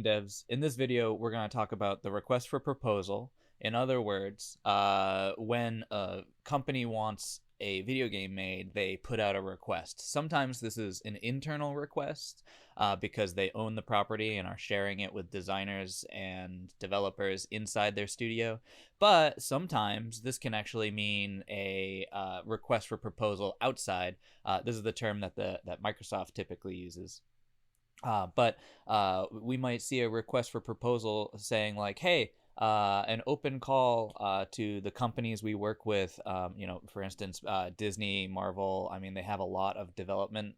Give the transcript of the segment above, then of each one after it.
game devs. In this video, we're going to talk about the request for proposal. In other words, when a company wants a video game made, they put out a request. Sometimes this is an internal request because they own the property and are sharing it with designers and developers inside their studio. But sometimes this can actually mean a request for proposal outside. This is the term that Microsoft typically uses. But we might see a request for proposal saying like, hey, an open call to the companies we work with, for instance, Disney, Marvel. I mean, they have a lot of development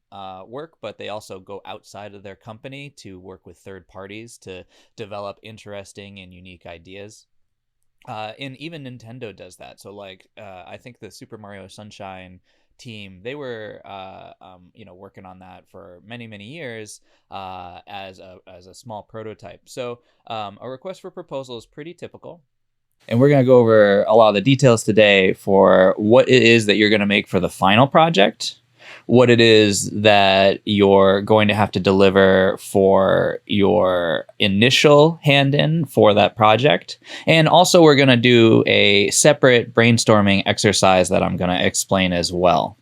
work, but they also go outside of their company to work with third parties to develop interesting and unique ideas. And even Nintendo does that. So like, I think the Super Mario Sunshine team, they were working on that for many years as a small prototype. So a request for proposal is pretty typical, and we're going to go over a lot of the details today for what it is that you're going to make for the final project, what it is that you're going to have to deliver for your initial hand-in for that project. And also we're going to do a separate brainstorming exercise that I'm going to explain as well.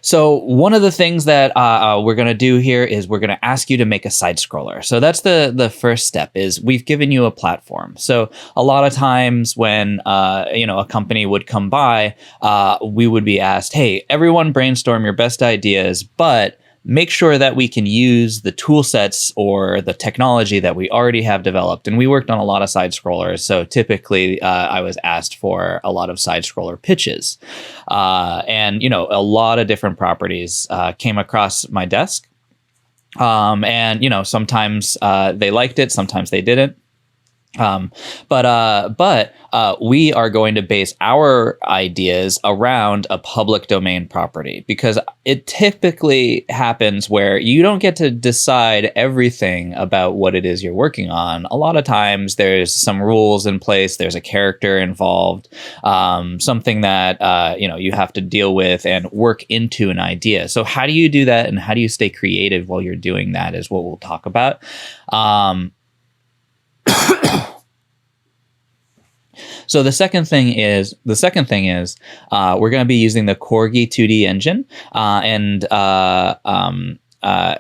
So one of the things that we're going to do here is we're going to ask you to make a side scroller. So that's the first step. Is we've given you a platform. So a lot of times when a company would come by, we would be asked, hey, everyone brainstorm your best ideas, but make sure that we can use the tool sets or the technology that we already have developed. And we worked on a lot of side scrollers. So typically I was asked for a lot of side scroller pitches. And a lot of different properties came across my desk. And sometimes they liked it, sometimes they didn't. But we are going to base our ideas around a public domain property, because it typically happens where you don't get to decide everything about what it is you're working on. A lot of times there's some rules in place, there's a character involved, something that, you have to deal with and work into an idea. So how do you do that, and how do you stay creative while you're doing that is what we'll talk about. So the second thing is we're going to be using the Corgi 2D engine, and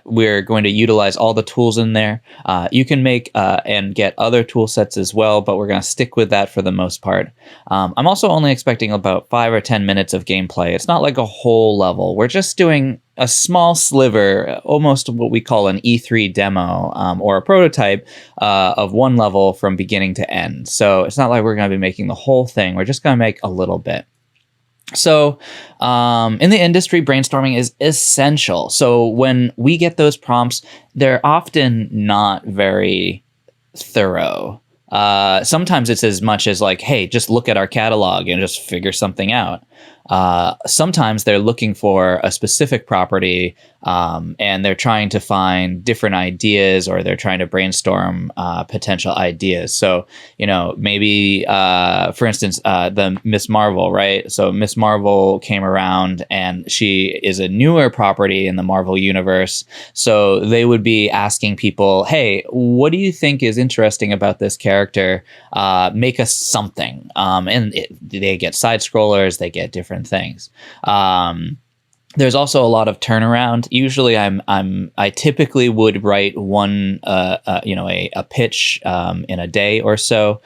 we're going to utilize all the tools in there. You can make and get other tool sets as well, but we're going to stick with that for the most part. I'm also only expecting about 5 or 10 minutes of gameplay. It's not like a whole level. We're just doing a small sliver, almost what we call an E3 demo, or a prototype of one level from beginning to end. So it's not like we're going to be making the whole thing. We're just going to make a little bit. So in the industry, brainstorming is essential. So when we get those prompts, they're often not very thorough. Sometimes it's as much as like, hey, just look at our catalog and just figure something out. Sometimes they're looking for a specific property, and they're trying to find different ideas, or they're trying to brainstorm potential ideas. So, maybe, for instance, the Miss Marvel, right? So Miss Marvel came around, and she is a newer property in the Marvel universe. So they would be asking people, hey, what do you think is interesting about this character? Make us something. And they get side scrollers, they get different things. There's also a lot of turnaround. Usually I typically would write one, a pitch, in a day or so.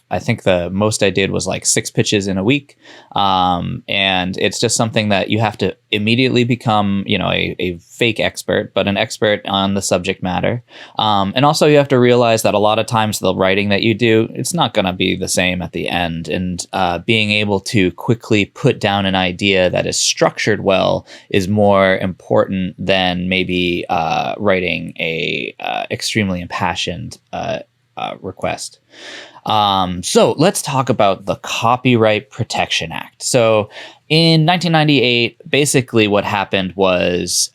I think the most I did was like 6 pitches in a week. And it's just something that you have to immediately become, a fake expert, but an expert on the subject matter. And also you have to realize that a lot of times the writing that you do, it's not going to be the same at the end. And being able to quickly put down an idea that is structured well is more important than maybe writing a extremely impassioned request. So let's talk about the Copyright Protection Act. So In 1998, basically what happened was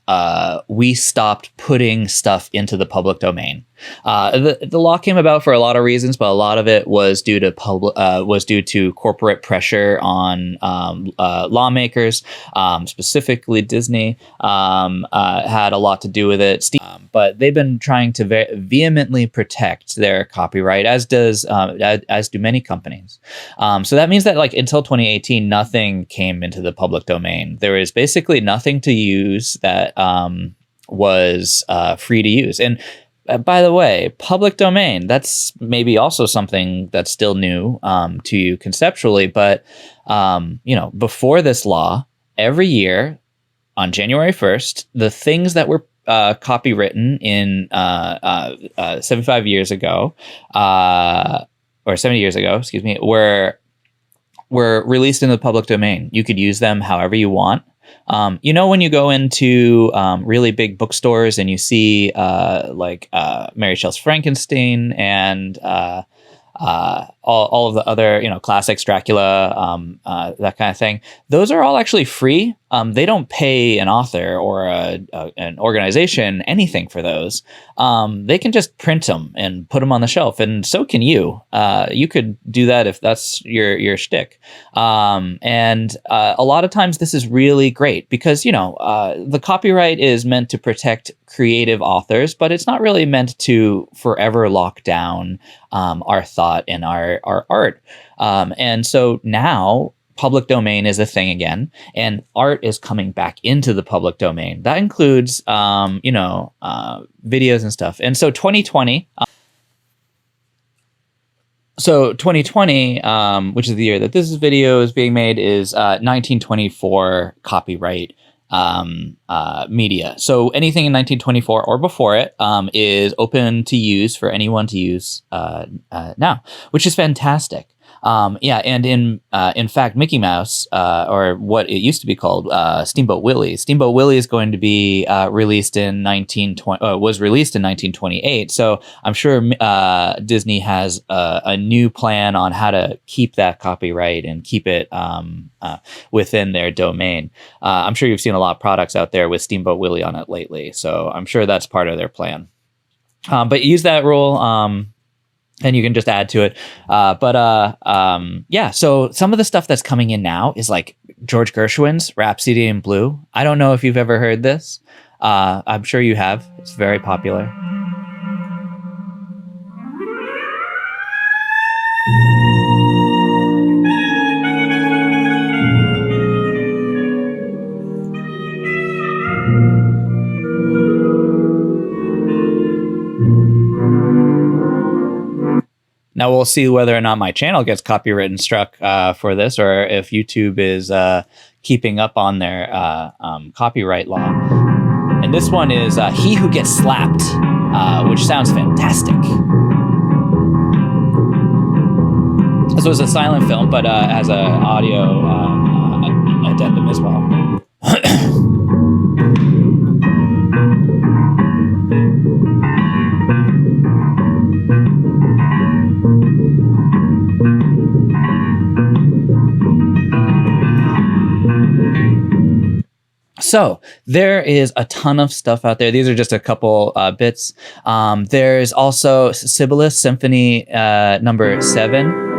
we stopped putting stuff into the public domain. The law came about for a lot of reasons, but a lot of it was due to corporate pressure on lawmakers, specifically Disney. Had a lot to do with it. But they've been trying to vehemently protect their copyright, as do many companies. So that means that like until 2018, nothing came into the public domain. There is basically nothing to use that was free to use. And by the way, public domain, that's maybe also something that's still new to you conceptually. But, before this law, every year on January 1st, the things that were copywritten in 75 years ago, or 70 years ago, excuse me, were released in the public domain. You could use them however you want. When you go into really big bookstores and you see Mary Shelley's Frankenstein and all of the other, classics, Dracula, that kind of thing, those are all actually free. They don't pay an author or an organization anything for those. They can just print them and put them on the shelf, and so can you. You could do that if that's your shtick. And a lot of times this is really great because, the copyright is meant to protect creative authors, but it's not really meant to forever lock down our thought and our art. And so now public domain is a thing again, and art is coming back into the public domain. That includes, videos and stuff. And so 2020, which is the year that this video is being made, is 1924 copyright media. So anything in 1924 or before it is open to use for anyone to use now, which is fantastic. And in fact, Mickey Mouse, or what it used to be called, Steamboat Willie. Steamboat Willie is going to be released in 1928. So I'm sure Disney has a new plan on how to keep that copyright and keep it within their domain. I'm sure you've seen a lot of products out there with Steamboat Willie on it lately. So I'm sure that's part of their plan. But use that rule. And you can just add to it. So some of the stuff that's coming in now is like George Gershwin's Rhapsody in Blue. I don't know if you've ever heard this. I'm sure you have. It's very popular. Now we'll see whether or not my channel gets copyright struck for this, or if YouTube is keeping up on their copyright law. And this one is He Who Gets Slapped, which sounds fantastic. This was a silent film, but has an audio addendum as well. So there is a ton of stuff out there. These are just a couple bits. There's also Sibelius Symphony number 7.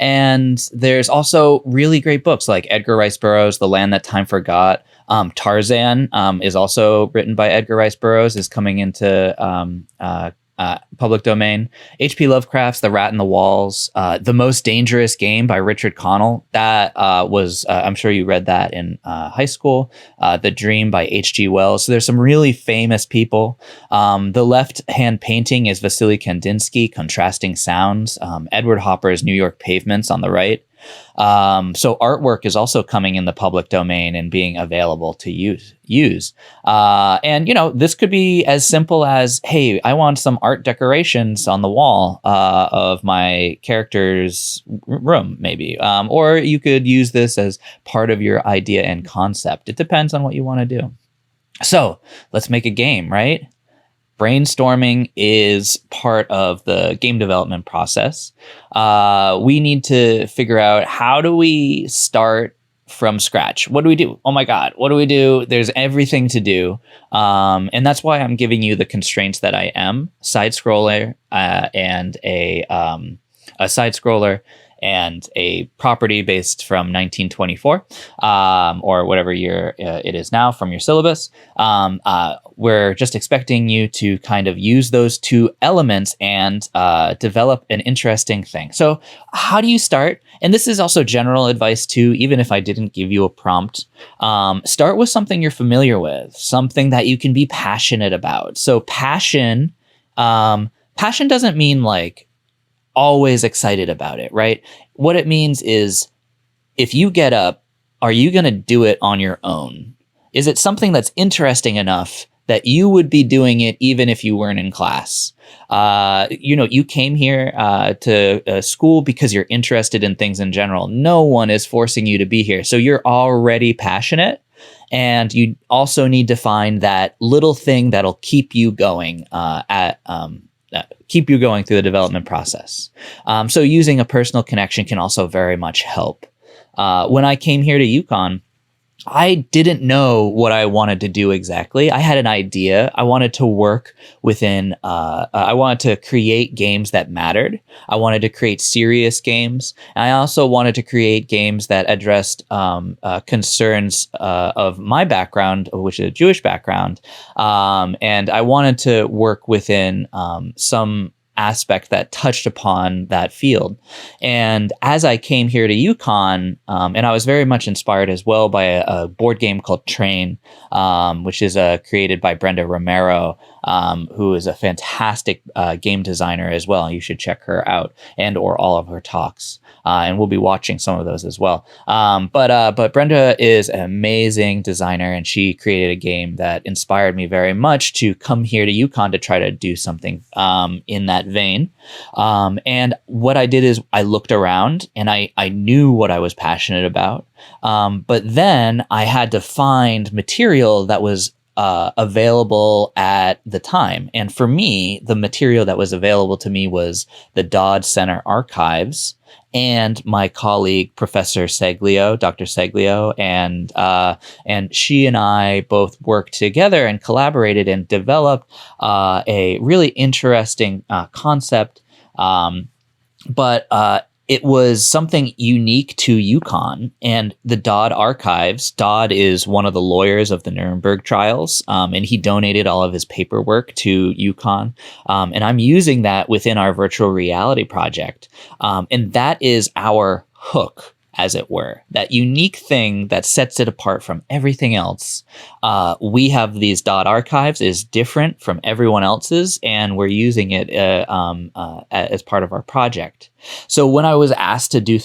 And there's also really great books like Edgar Rice Burroughs' The Land That Time Forgot. Tarzan is also written by Edgar Rice Burroughs, is coming into public domain. H.P. Lovecraft's The Rat in the Walls, The Most Dangerous Game by Richard Connell. That was, I'm sure you read that in high school. The Dream by H.G. Wells. So there's some really famous people. The left-hand painting is Vasily Kandinsky, Contrasting Sounds. Edward Hopper's New York Pavements on the right. So artwork is also coming in the public domain and being available to use. And, this could be as simple as, hey, I want some art decorations on the wall of my character's room, maybe. Or you could use this as part of your idea and concept. It depends on what you want to do. So let's make a game, right? Brainstorming is part of the game development process. We need to figure out, how do we start from scratch? What do we do? Oh my God, what do we do? There's everything to do. And that's why I'm giving you the constraints that I am: side scroller, and a side scroller and a property based from 1924, or whatever year it is now from your syllabus. We're just expecting you to kind of use those two elements and develop an interesting thing. So how do you start? And this is also general advice too, even if I didn't give you a prompt. Start with something you're familiar with, something that you can be passionate about. So passion doesn't mean like always excited about it, right? What it means is, if you get up, are you going to do it on your own? Is it something that's interesting enough that you would be doing it even if you weren't in class? You came here to school because you're interested in things in general. No one is forcing you to be here. So you're already passionate. And you also need to find that little thing that'll keep you going keep you going through the development process. So using a personal connection can also very much help. When I came here to UConn, I didn't know what I wanted to do exactly. I had an idea. I wanted to work within, I wanted to create games that mattered. I wanted to create serious games. And I also wanted to create games that addressed concerns of my background, which is a Jewish background. And I wanted to work within some aspect that touched upon that field. And as I came here to UConn, and I was very much inspired as well by a board game called Train, which is created by Brenda Romero, who is a fantastic game designer as well. You should check her out, and or all of her talks. And we'll be watching some of those as well. But Brenda is an amazing designer, and she created a game that inspired me very much to come here to UConn to try to do something in that vein. And what I did is I looked around, and I knew what I was passionate about. But then I had to find material that was available at the time. And for me, the material that was available to me was the Dodd Center archives and my colleague, Professor Seglio, Dr. Seglio, and she and I both worked together and collaborated and developed a really interesting concept. But it was something unique to UConn and the Dodd archives. Dodd is one of the lawyers of the Nuremberg trials, and he donated all of his paperwork to UConn. And I'm using that within our virtual reality project. And that is our hook, as it were, that unique thing that sets it apart from everything else. We have these Dodd archives is different from everyone else's, and we're using it as part of our project. So when I was asked to do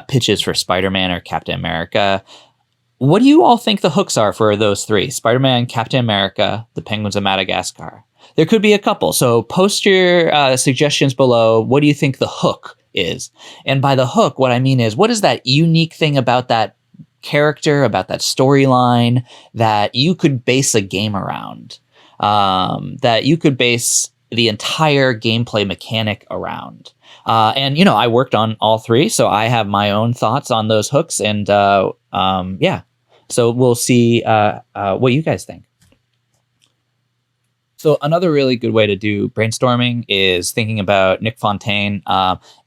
pitches for Spider-Man or Captain America, what do you all think the hooks are for those three? Spider-Man, Captain America, the Penguins of Madagascar. There could be a couple. So post your suggestions below. What do you think the hook is? And by the hook, what I mean is, what is that unique thing about that character, about that storyline, that you could base a game around, that you could base the entire gameplay mechanic around? And, I worked on all three, so I have my own thoughts on those hooks. And yeah, so we'll see what you guys think. So another really good way to do brainstorming is thinking about Nick Fontaine.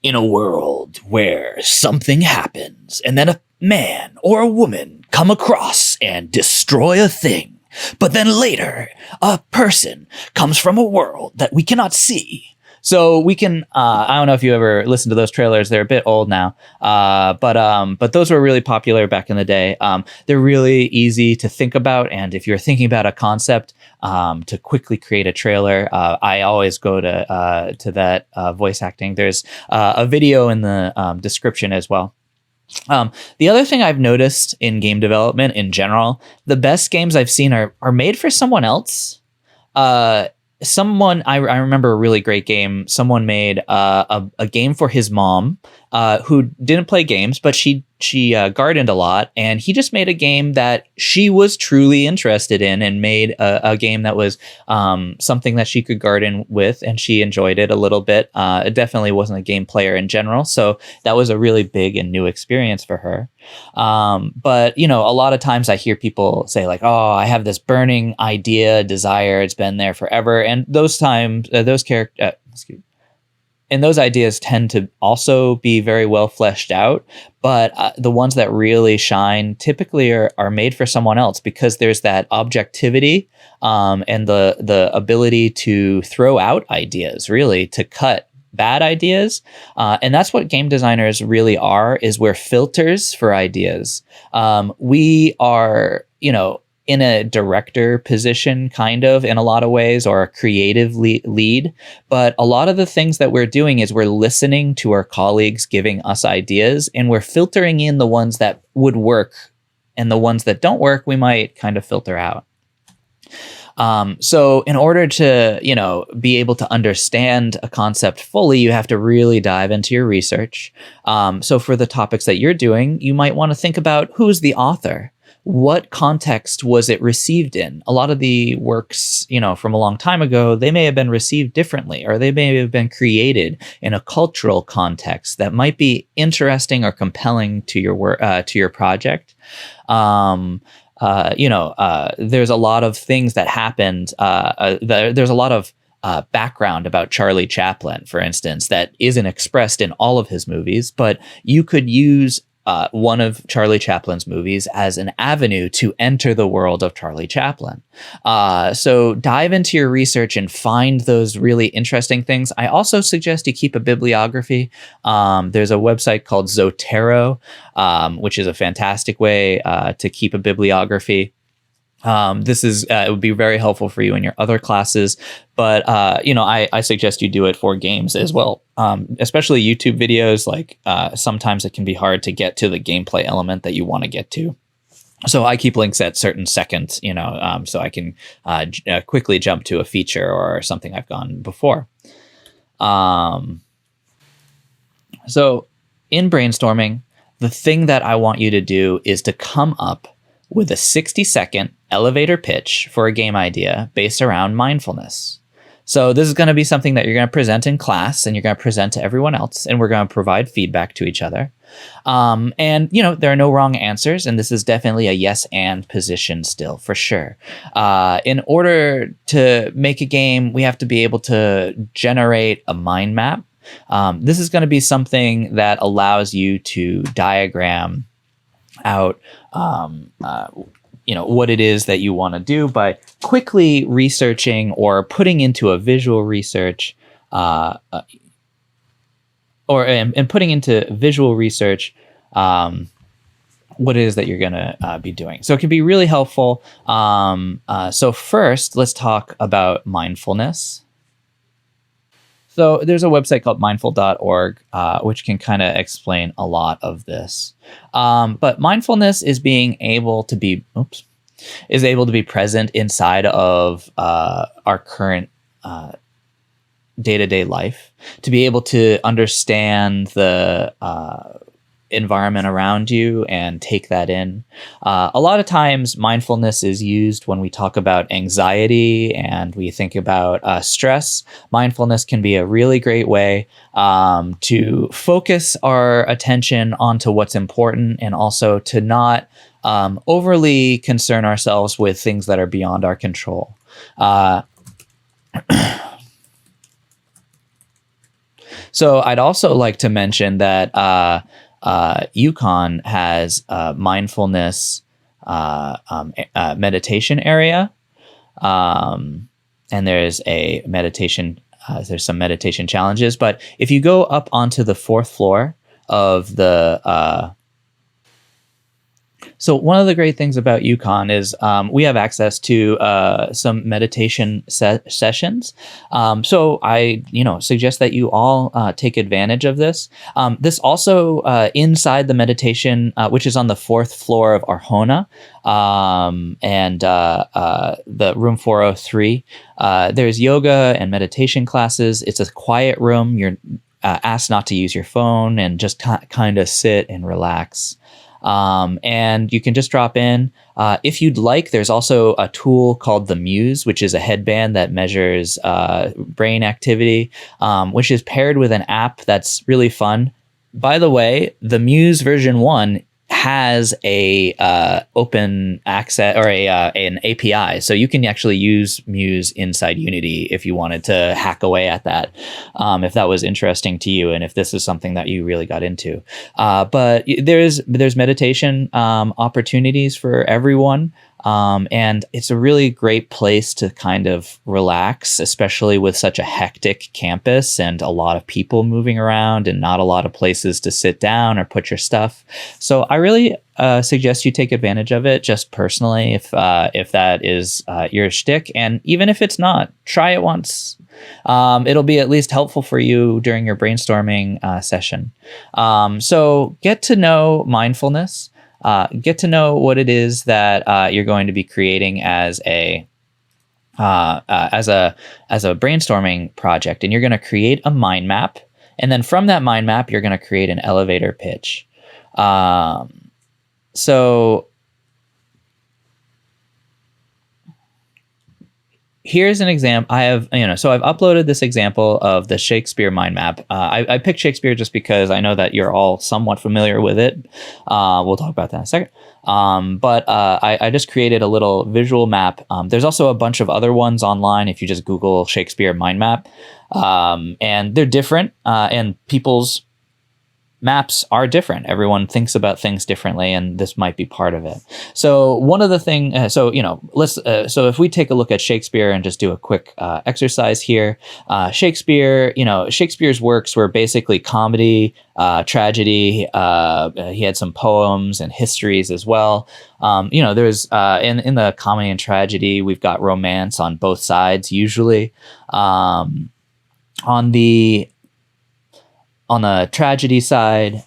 In a world where something happens and then a man or a woman come across and destroy a thing, but then later a person comes from a world that we cannot see. So we can, I don't know if you ever listened to those trailers. They're a bit old now, but those were really popular back in the day. They're really easy to think about. And if you're thinking about a concept, to quickly create a trailer, I always go to that voice acting. There's a video in the description as well. The other thing I've noticed in game development in general, the best games I've seen are made for someone else. I remember a really great game. Someone made a game for his mom, who didn't play games, but she gardened a lot, and he just made a game that she was truly interested in, and made a game that was something that she could garden with, and she enjoyed it a little bit. It definitely wasn't a game player in general, so that was a really big and new experience for her. But a lot of times I hear people say like, "Oh, I have this burning idea, desire. It's been there forever," and those times, and those ideas tend to also be very well fleshed out, but the ones that really shine typically are made for someone else, because there's that objectivity and the ability to throw out ideas, really, to cut bad ideas. And that's what game designers really are, is we're filters for ideas. We are, in a director position, kind of, in a lot of ways, or a creative lead. But a lot of the things that we're doing is we're listening to our colleagues giving us ideas, and we're filtering in the ones that would work, and the ones that don't work, we might kind of filter out. So in order to, be able to understand a concept fully, you have to really dive into your research. So for the topics that you're doing, you might want to think about who's the author. What context was it received in? A lot of the works, from a long time ago, they may have been received differently, or they may have been created in a cultural context that might be interesting or compelling to your work, to your project. There's a lot of things that happened. There's a lot of background about Charlie Chaplin, for instance, that isn't expressed in all of his movies, but you could use one of Charlie Chaplin's movies as an avenue to enter the world of Charlie Chaplin. So dive into your research and find those really interesting things. I also suggest you keep a bibliography. There's a website called Zotero, which is a fantastic way to keep a bibliography. It would be very helpful for you in your other classes, but I suggest you do it for games as well. Especially YouTube videos, like sometimes it can be hard to get to the gameplay element that you want to get to. So I keep links at certain seconds, so I can quickly jump to a feature or something I've gone before. So in brainstorming, the thing that I want you to do is to come up with a 60-second elevator pitch for a game idea based around mindfulness. So this is going to be something that you're going to present in class, and you're going to present to everyone else, and we're going to provide feedback to each other. And there are no wrong answers, and this is definitely a yes and position still, for sure. In order to make a game, we have to be able to generate a mind map. This is going to be something that allows you to diagram out what it is that you want to do by quickly researching or putting into a visual research and putting into visual research what it is that you're going to be doing. So it can be really helpful. So first, let's talk about mindfulness. So there's a website called mindful.org, which can kind of explain a lot of this. But mindfulness is being able to be present inside of our current day-to-day life, to be able to understand the environment around you and take that in. A lot of times mindfulness is used when we talk about anxiety and we think about stress. Mindfulness can be a really great way to focus our attention onto what's important, and also to not overly concern ourselves with things that are beyond our control. So I'd also like to mention that UConn has a mindfulness meditation area, and there's a meditation. There's some meditation challenges, but if you go up onto the 4th floor of the so one of the great things about UConn is we have access to some meditation sessions. So I, suggest that you all take advantage of this. This also inside the meditation, which is on the 4th floor of Arjona, and the room 403. There's yoga and meditation classes. It's a quiet room. You're ask not to use your phone and just kind of sit and relax. And you can just drop in. If you'd like, there's also a tool called the Muse, which is a headband that measures brain activity, which is paired with an app that's really fun. By the way, the Muse version 1 has a open access or an API, so you can actually use Muse inside Unity if you wanted to hack away at that, if that was interesting to you and if this is something that you really got into. But there's meditation opportunities for everyone. And it's a really great place to kind of relax, especially with such a hectic campus and a lot of people moving around and not a lot of places to sit down or put your stuff. So I really suggest you take advantage of it just personally if that is your shtick. And even if it's not, try it once. It'll be at least helpful for you during your brainstorming session. So get to know mindfulness. Get to know what it is that you're going to be creating as a brainstorming project, and you're going to create a mind map, and then from that mind map, you're going to create an elevator pitch. So here's an example. I've uploaded this example of the Shakespeare mind map. I picked Shakespeare just because I know that you're all somewhat familiar with it. We'll talk about that in a second. But I just created a little visual map. There's also a bunch of other ones online if you just Google Shakespeare mind map. And they're different, and people's maps are different. Everyone thinks about things differently, and this might be part of it. So one of the things, so if we take a look at Shakespeare and just do a quick exercise here, Shakespeare's works were basically comedy, tragedy. He had some poems and histories as well. There's in the comedy and tragedy, we've got romance on both sides usually. On the tragedy side,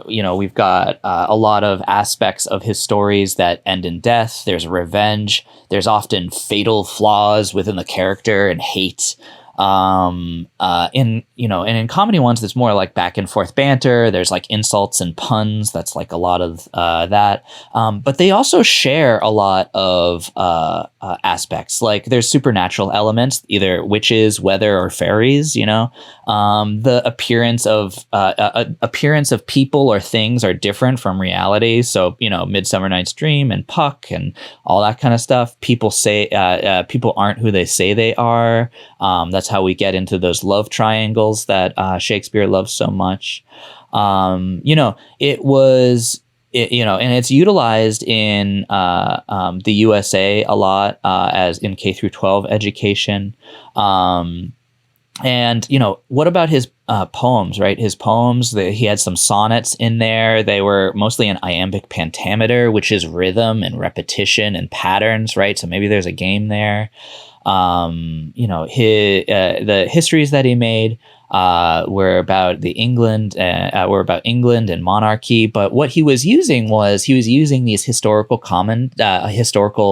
we've got a lot of aspects of his stories that end in death. There's revenge. There's often fatal flaws within the character and hate. And in comedy ones, there's more like back and forth banter. There's like insults and puns. That's like a lot of that. But they also share a lot of aspects. Like there's supernatural elements, either witches, weather, or fairies. The appearance of people or things are different from reality. So Midsummer Night's Dream and Puck and all that kind of stuff. People say people aren't who they say they are. That's how we get into those love triangles that Shakespeare loves so much. And it's utilized in the USA a lot as in K through 12 education. And what about his poems, right? His poems, he had some sonnets in there. They were mostly in iambic pentameter, which is rhythm and repetition and patterns, right? So maybe there's a game there. The histories that he made were about England and monarchy. But what he was using these historical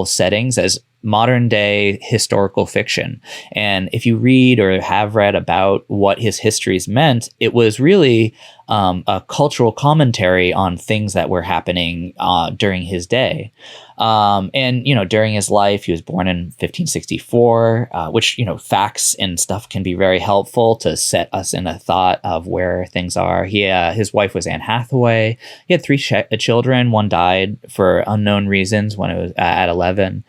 settings as modern day historical fiction. And if you read or have read about what his histories meant, it was really a cultural commentary on things that were happening during his day. And during his life, he was born in 1564, which, facts and stuff can be very helpful to set us in a thought of where things are. His wife was Anne Hathaway. He had 3 children. One died for unknown reasons when it was at 11.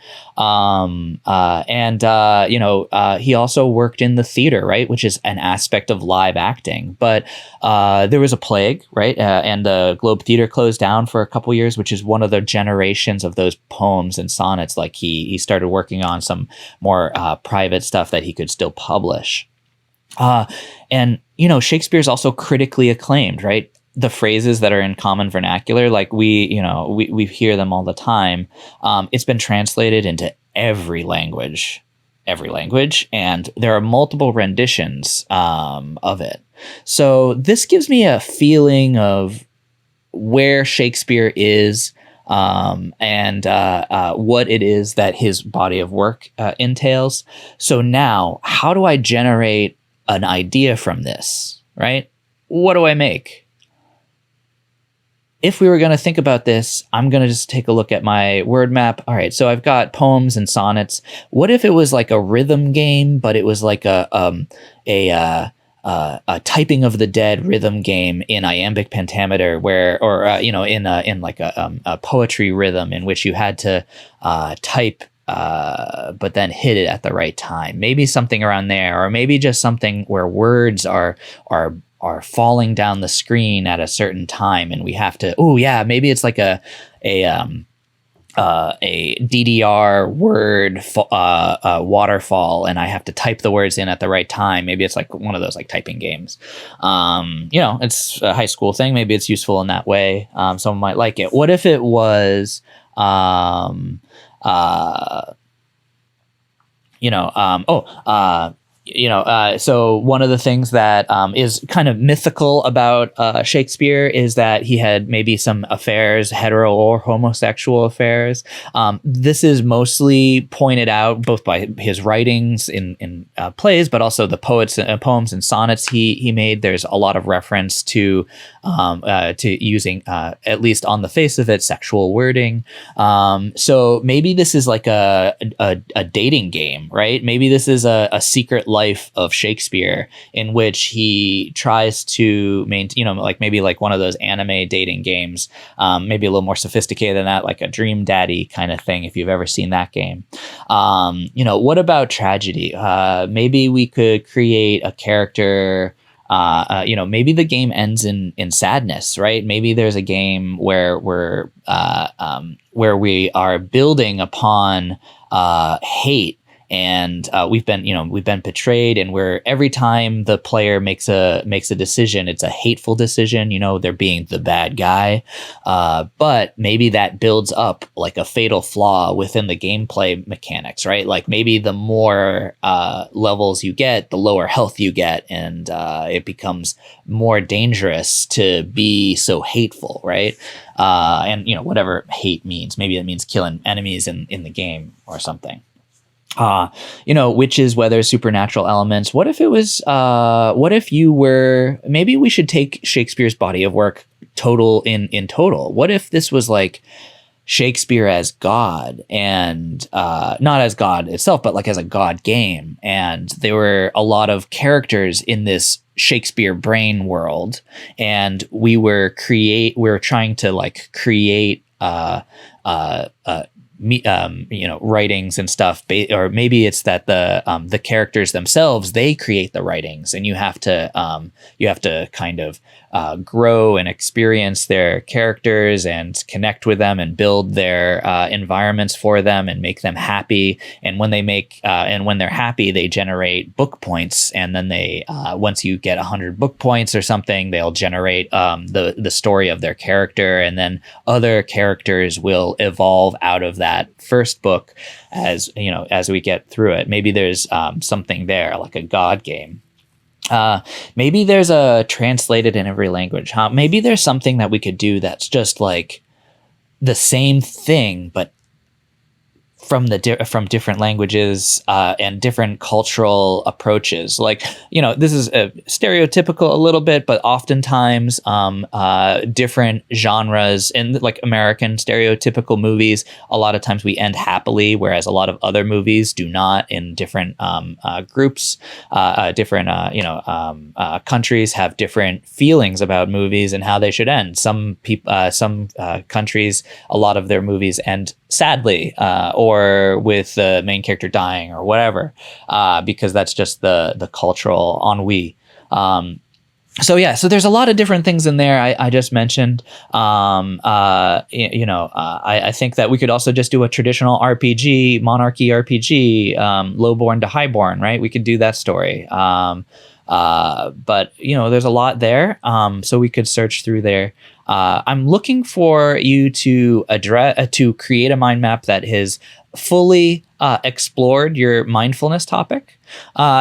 He also worked in the theater, right, which is an aspect of live acting. But there was a plague, right, and the Globe Theater closed down for a couple years, which is one of the generations of those poems and sonnets. Like he started working on some more private stuff that he could still publish. And Shakespeare's also critically acclaimed, right? The phrases that are in common vernacular, like we hear them all the time. It's been translated into every language, and there are multiple renditions of it. So this gives me a feeling of where Shakespeare is and what it is that his body of work entails. So now, how do I generate an idea from this? right? What do I make? If we were going to think about this, I'm going to just take a look at my word map. All right, so I've got poems and sonnets. What if it was like a rhythm game, but it was like a typing of the dead rhythm game in iambic pentameter, in like a poetry rhythm in which you had to type, but then hit it at the right time. Maybe something around there, or maybe just something where words are falling down the screen at a certain time, and we have to. Oh yeah, maybe it's like a DDR word waterfall, and I have to type the words in at the right time. Maybe it's like one of those like typing games. It's a high school thing. Maybe it's useful in that way. Someone might like it. What if it was so one of the things that is kind of mythical about Shakespeare is that he had maybe some affairs, hetero or homosexual affairs. This is mostly pointed out both by his writings in plays, but also the poems and sonnets he made. There's a lot of reference to using, at least on the face of it, sexual wording. So maybe this is like a dating game, right? Maybe this is a secret life of Shakespeare in which he tries to maintain, maybe like one of those anime dating games, maybe a little more sophisticated than that, like a Dream Daddy kind of thing, if you've ever seen that game. What about tragedy? Maybe we could create a character. Maybe the game ends in sadness, right? Maybe there's a game where we are building upon hate. And we've been betrayed, and every time the player makes a decision, it's a hateful decision. They're being the bad guy, but maybe that builds up like a fatal flaw within the gameplay mechanics, right? Like maybe the more levels you get, the lower health you get, and it becomes more dangerous to be so hateful, right? And whatever hate means, maybe it means killing enemies in the game or something. Witches, weather, supernatural elements. What if it was, maybe we should take Shakespeare's body of work in total. What if this was like Shakespeare as God, and not as God itself, but like as a God game. And there were a lot of characters in this Shakespeare brain world, and we were trying to like create writings and stuff, or maybe it's that the characters themselves, they create the writings, and you have to kind of grow and experience their characters and connect with them and build their environments for them and make them happy. And when they're happy, they generate book points, and then they once you get 100 book points or something, they'll generate the story of their character, and then other characters will evolve out of that first book as we get through it. Maybe there's something there, like a God game. Maybe there's a translated in every language. Maybe there's something that we could do that's just like the same thing, but from different languages and different cultural approaches. Like, this is stereotypical a little bit, but oftentimes different genres in like American stereotypical movies, a lot of times we end happily, whereas a lot of other movies do not. In different groups, different countries have different feelings about movies and how they should end. Some countries, a lot of their movies end sadly, or with the main character dying or whatever, because that's just the cultural ennui. So there's a lot of different things in there I just mentioned. I think that we could also just do a traditional RPG, monarchy RPG, lowborn to highborn, right? We could do that story. But there's a lot there. So we could search through there. I'm looking for you to create a mind map that has fully explored your mindfulness topic.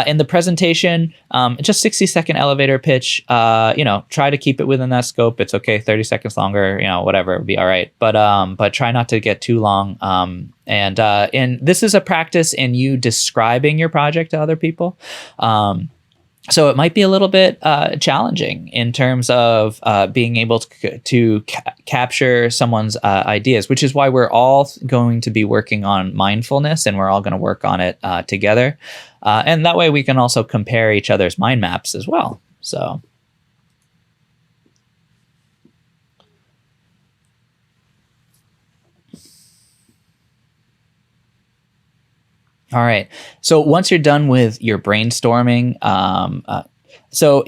In the presentation, just 60-second elevator pitch. Try to keep it within that scope. It's okay, 30 seconds longer, whatever, it'll be all right. But try not to get too long. And this is a practice in you describing your project to other people. So it might be a little bit challenging in terms of being able to capture someone's ideas, which is why we're all going to be working on mindfulness, and we're all going to work on it together. And that way we can also compare each other's mind maps as well. So. All right. So once you're done with your brainstorming, so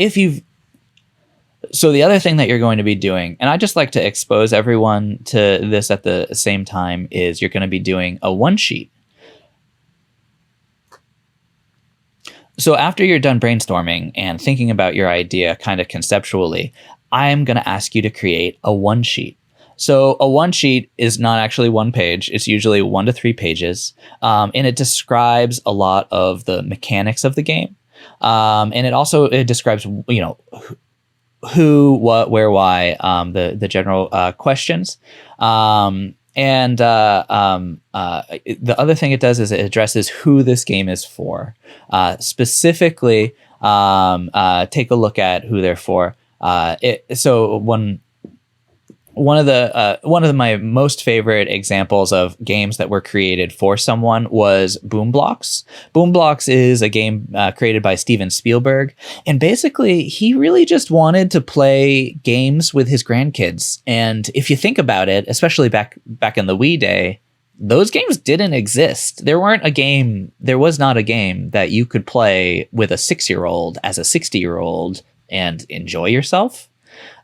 the other thing that you're going to be doing, and I just like to expose everyone to this at the same time, is you're going to be doing a one sheet. So after you're done brainstorming and thinking about your idea kind of conceptually, I'm going to ask you to create a one sheet. So a one sheet is not actually one page. It's usually 1 to 3 pages. And it describes a lot of the mechanics of the game. And it describes, who, what, where, why, the general questions. The other thing it does is it addresses who this game is for. Specifically, take a look at who they're for. One of my most favorite examples of games that were created for someone was Boom Blocks. Boom Blocks is a game created by Steven Spielberg, and basically he really just wanted to play games with his grandkids. And if you think about it, especially back in the Wii day, those games didn't exist. There was not a game that you could play with a 6-year-old as a 60-year-old and enjoy yourself.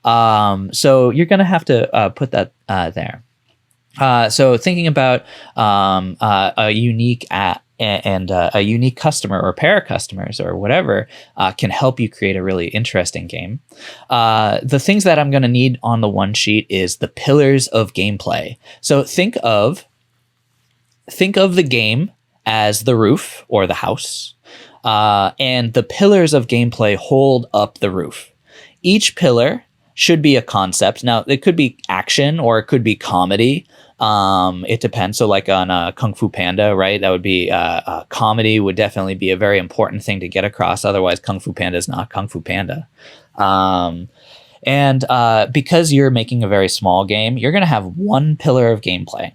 So you're going to have to put that there. So thinking about a unique and a unique customer or pair of customers or whatever can help you create a really interesting game. The things that I'm going to need on the one sheet is the pillars of gameplay. So think of the game as the roof or the house, and the pillars of gameplay hold up the roof. Each pillar should be a concept. Now, it could be action or it could be comedy. It depends. So like on Kung Fu Panda, right? That would be comedy would definitely be a very important thing to get across. Otherwise, Kung Fu Panda is not Kung Fu Panda. Because you're making a very small game, you're going to have one pillar of gameplay.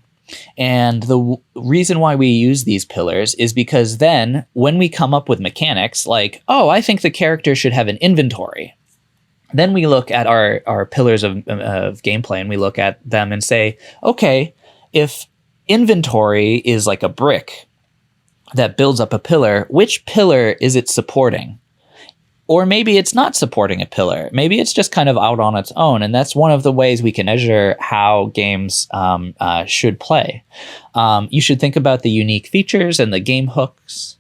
And the reason why we use these pillars is because then when we come up with mechanics like, oh, I think the character should have an inventory. Then we look at our pillars of gameplay and we look at them and say, okay, if inventory is like a brick that builds up a pillar, which pillar is it supporting? Or maybe it's not supporting a pillar. Maybe it's just kind of out on its own. And that's one of the ways we can measure how games should play. You should think about the unique features and the game hooks.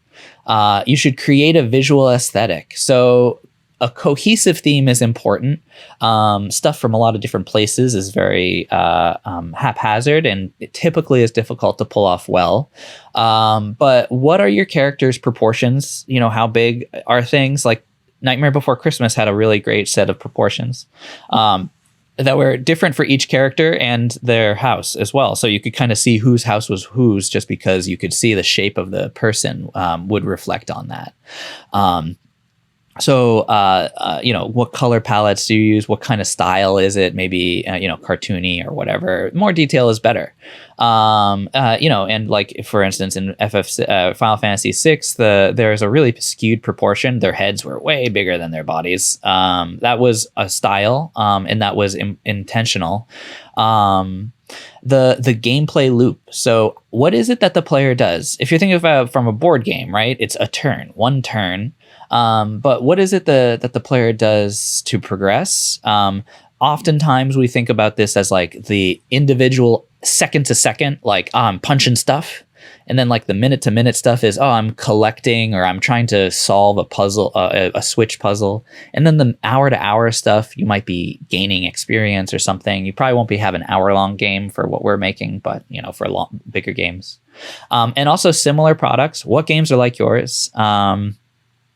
You should create a visual aesthetic. So a cohesive theme is important. Stuff from a lot of different places is very haphazard, and it typically is difficult to pull off well. But what are your characters' proportions? How big are things? Like Nightmare Before Christmas had a really great set of proportions that were different for each character and their house as well. So you could kind of see whose house was whose just because you could see the shape of the person would reflect on that. So, what color palettes do you use? What kind of style is it? Maybe, cartoony or whatever. More detail is better. And like, for instance, in Final Fantasy VI, there's a really skewed proportion. Their heads were way bigger than their bodies. That was a style, and that was intentional. The gameplay loop. So what is it that the player does? If you're thinking about from a board game, right? It's a turn, one turn. But what is it that the player does to progress? Oftentimes we think about this as like the individual second to second, like I'm punching stuff. And then like the minute to minute stuff is, I'm collecting or I'm trying to solve a puzzle, a switch puzzle. And then the hour to hour stuff, you might be gaining experience or something. You probably won't be having an hour-long game for what we're making, but for bigger games. And also similar products. What games are like yours?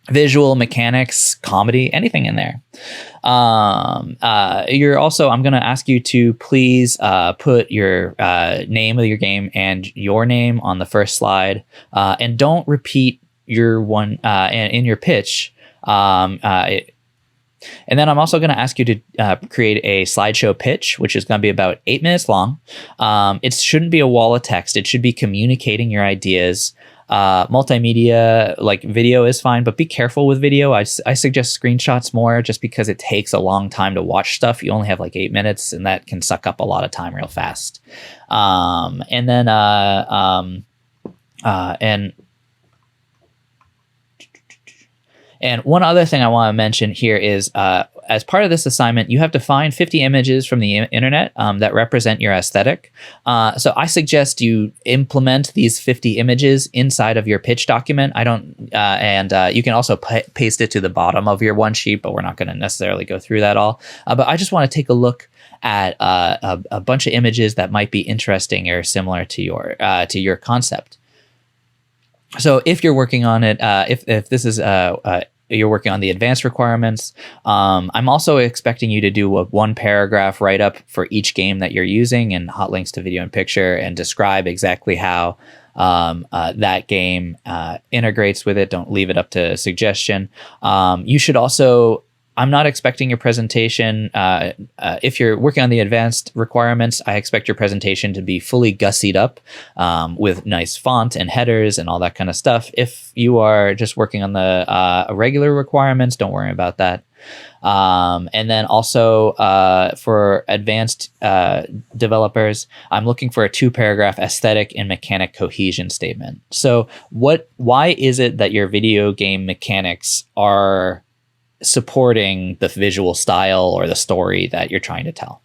Visual, mechanics, comedy, anything in there. I'm going to ask you to please put your name of your game and your name on the first slide, and don't repeat your one in your pitch. And then I'm also going to ask you to create a slideshow pitch, which is going to be about 8 minutes long. It shouldn't be a wall of text. It should be communicating your ideas. Multimedia, like video is fine, but be careful with video. I suggest screenshots more just because it takes a long time to watch stuff. You only have like 8 minutes and that can suck up a lot of time real fast. And one other thing I want to mention here is, as part of this assignment, you have to find 50 images from the internet that represent your aesthetic. So I suggest you implement these 50 images inside of your pitch document. You can also paste it to the bottom of your one sheet, but we're not going to necessarily go through that all. But I just want to take a look at a bunch of images that might be interesting or similar to your concept. So if you're working on it, if this is you're working on the advanced requirements, I'm also expecting you to do a 1-paragraph write-up for each game that you're using and hot links to video and picture and describe exactly how that game integrates with it. Don't leave it up to suggestion. You should also... I'm not expecting your presentation. If you're working on the advanced requirements, I expect your presentation to be fully gussied up with nice font and headers and all that kind of stuff. If you are just working on the regular requirements, don't worry about that. And then also for advanced developers, I'm looking for a 2-paragraph aesthetic and mechanic cohesion statement. So why is it that your video game mechanics are supporting the visual style or the story that you're trying to tell?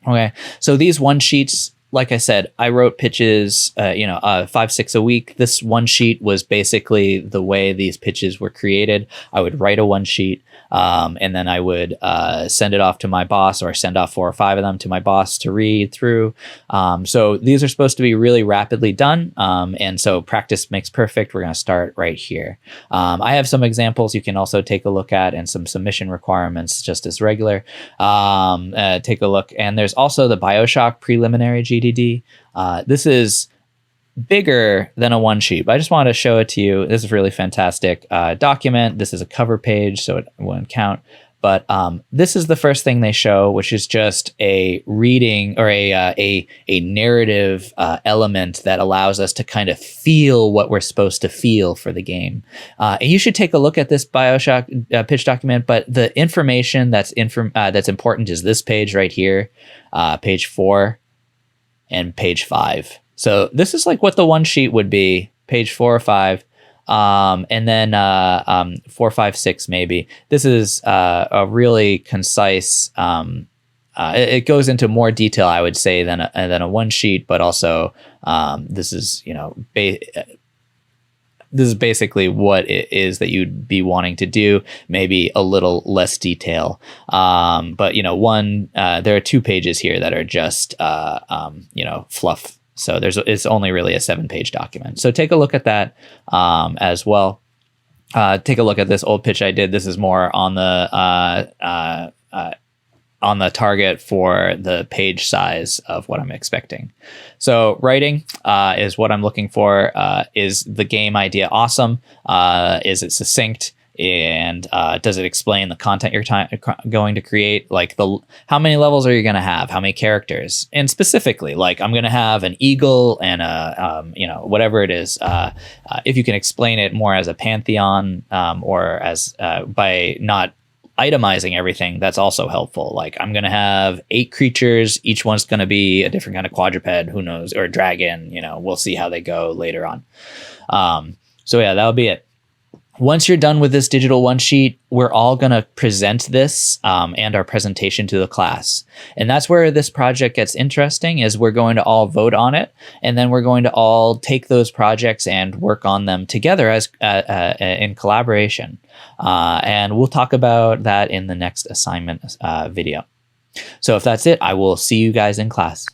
Okay, so these one sheets, like I said, I wrote pitches, 5-6 a week. This one sheet was basically the way these pitches were created. I would write a one sheet, and then I would send it off to my boss, or send off 4 or 5 of them to my boss to read through. So these are supposed to be really rapidly done. And so practice makes perfect. We're going to start right here. I have some examples you can also take a look at, and some submission requirements just as regular. Take a look. And there's also the BioShock preliminary GDD. This is bigger than a one sheet, but I just wanted to show it to you. This is really fantastic document. This is a cover page, so it won't count. But this is the first thing they show, which is just a reading or a narrative element that allows us to kind of feel what we're supposed to feel for the game. And you should take a look at this BioShock pitch document. But the information that's important is this page right here, page 4 and page 5. So this is like what the one sheet would be, page 4 or 5. And then 4, 5, 6 maybe. This is a really concise. It goes into more detail, I would say, than a one sheet, but also this is this is basically what it is that you'd be wanting to do. Maybe a little less detail, but there are 2 pages here that are just fluff. So it's only really a 7-page document. So take a look at that as well. Take a look at this old pitch I did. This is more on the target for the page size of what I'm expecting. So writing is what I'm looking for. Is the game idea awesome? Is it succinct? And does it explain the content you're going to create? Like how many levels are you going to have? How many characters? And specifically, like I'm going to have an eagle and whatever it is. If you can explain it more as a pantheon, or as by not itemizing everything, that's also helpful. Like I'm going to have 8 creatures. Each one's going to be a different kind of quadruped, who knows, or dragon. We'll see how they go later on. So yeah, that'll be it. Once you're done with this digital one sheet, we're all going to present this and our presentation to the class. And that's where this project gets interesting, is we're going to all vote on it. And then we're going to all take those projects and work on them together as in collaboration. And we'll talk about that in the next assignment video. So if that's it, I will see you guys in class.